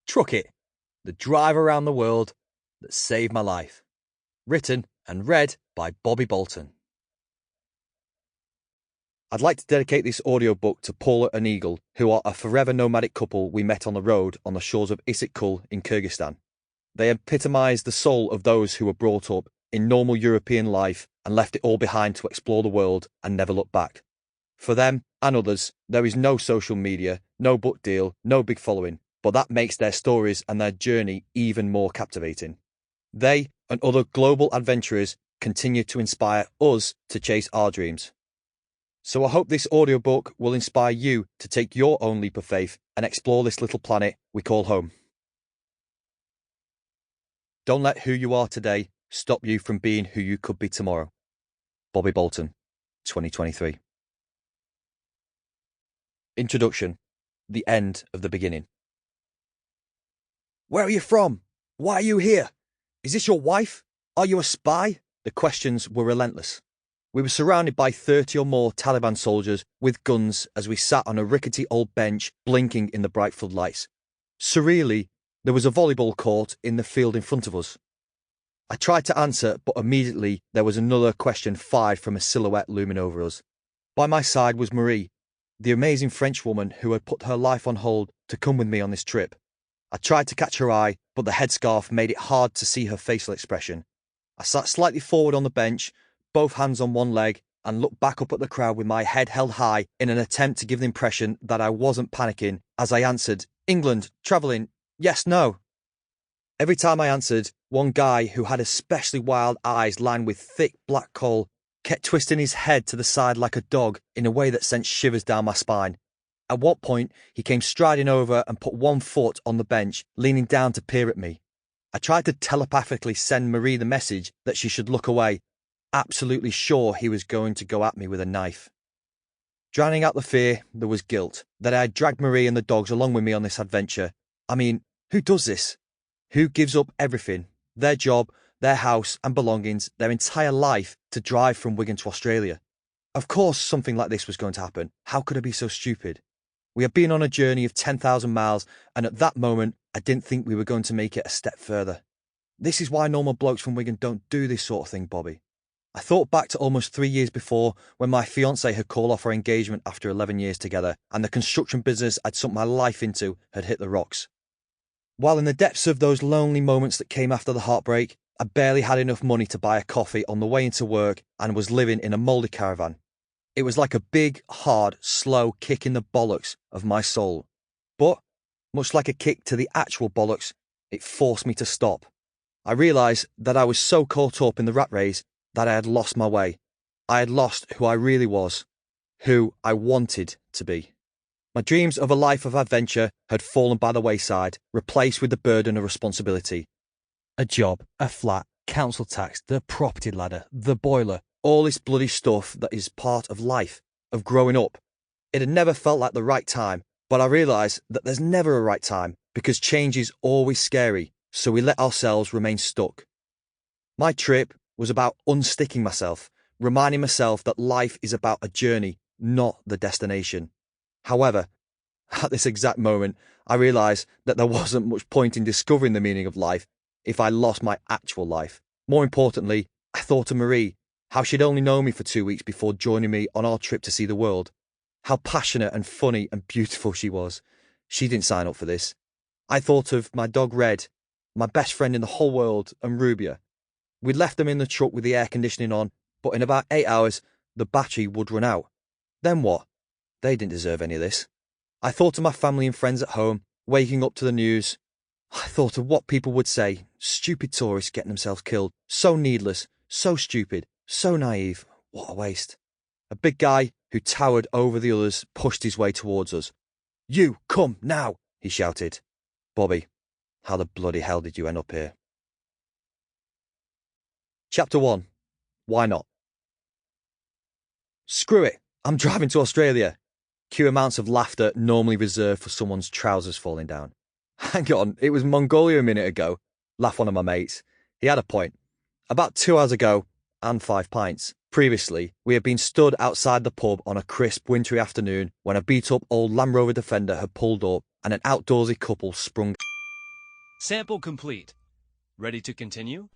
Truck It, the drive around the world that saved my life. Written and read by Bobby Bolton. I'd like to dedicate this audiobook to Paula and Eagle, who are a forever nomadic couple we met on the road on the shores of Issyk-Kul in Kyrgyzstan. They epitomise the soul of those who were brought up in normal European life and left it all behind to explore the world and never look back. For them and others, there is no social media, no book deal, no big following, but that makes their stories and their journey even more captivating. They and other global adventurers continue to inspire us to chase our dreams. So I hope this audiobook will inspire you to take your own leap of faith and explore this little planet we call home. Don't let who you are today stop you from being who you could be tomorrow. Bobby Bolton, 2023. Introduction. The end of the beginning. Where are you from? Why are you here? Is this your wife? Are you a spy? The questions were relentless. We were surrounded by 30 or more Taliban soldiers with guns as we sat on a rickety old bench blinking in the bright floodlights. Surreally, there was a volleyball court in the field in front of us. I tried to answer, but immediately there was another question fired from a silhouette looming over us. By my side was Marie, the amazing French woman who had put her life on hold to come with me on this trip. I tried to catch her eye, but the headscarf made it hard to see her facial expression. I sat slightly forward on the bench, both hands on one leg, and looked back up at the crowd with my head held high in an attempt to give the impression that I wasn't panicking as I answered, England, travelling, yes, no. Every time I answered, one guy who had especially wild eyes lined with thick black coal kept twisting his head to the side like a dog in a way that sent shivers down my spine. At what point, he came striding over and put one foot on the bench, leaning down to peer at me. I tried to telepathically send Marie the message that she should look away, absolutely sure he was going to go at me with a knife. Drowning out the fear, there was guilt that I had dragged Marie and the dogs along with me on this adventure. I mean, who does this? Who gives up everything, their job, their house and belongings, their entire life to drive from Wigan to Australia? Of course something like this was going to happen. How could I be so stupid? We had been on a journey of 10,000 miles, and at that moment, I didn't think we were going to make it a step further. This is why normal blokes from Wigan don't do this sort of thing, Bobby. I thought back to almost 3 years before, when my fiancée had called off our engagement after 11 years together, and the construction business I'd sunk my life into had hit the rocks. While in the depths of those lonely moments that came after the heartbreak, I barely had enough money to buy a coffee on the way into work and was living in a mouldy caravan. It was like a big, hard, slow kick in the bollocks of my soul. But, much like a kick to the actual bollocks, it forced me to stop. I realised that I was so caught up in the rat race that I had lost my way. I had lost who I really was, who I wanted to be. My dreams of a life of adventure had fallen by the wayside, replaced with the burden of responsibility. A job, a flat, council tax, the property ladder, the boiler, all this bloody stuff that is part of life, of growing up. It had never felt like the right time, but I realised that there's never a right time because change is always scary, so we let ourselves remain stuck. My trip was about unsticking myself, reminding myself that life is about a journey, not the destination. However, at this exact moment, I realised that there wasn't much point in discovering the meaning of life if I lost my actual life. More importantly, I thought of Marie, how she'd only known me for 2 weeks before joining me on our trip to see the world. How passionate and funny and beautiful she was. She didn't sign up for this. I thought of my dog Red, my best friend in the whole world, and Rubia. We'd left them in the truck with the air conditioning on, but in about 8 hours, the battery would run out. Then what? They didn't deserve any of this. I thought of my family and friends at home, waking up to the news. I thought of what people would say. Stupid tourists getting themselves killed. So needless, so stupid, so naive. What a waste. A big guy who towered over the others pushed his way towards us. You, come, now, he shouted. Bobby, how the bloody hell did you end up here? Chapter 1. Why not? Screw it, I'm driving to Australia. Cue amounts of laughter normally reserved for someone's trousers falling down. Hang on, it was Mongolia a minute ago, laughed one of my mates. He had a point. About 2 hours ago, and 5 pints, previously, we had been stood outside the pub on a crisp wintry afternoon when a beat-up old Land Rover Defender had pulled up and an outdoorsy couple sprung Sample complete. Ready to continue?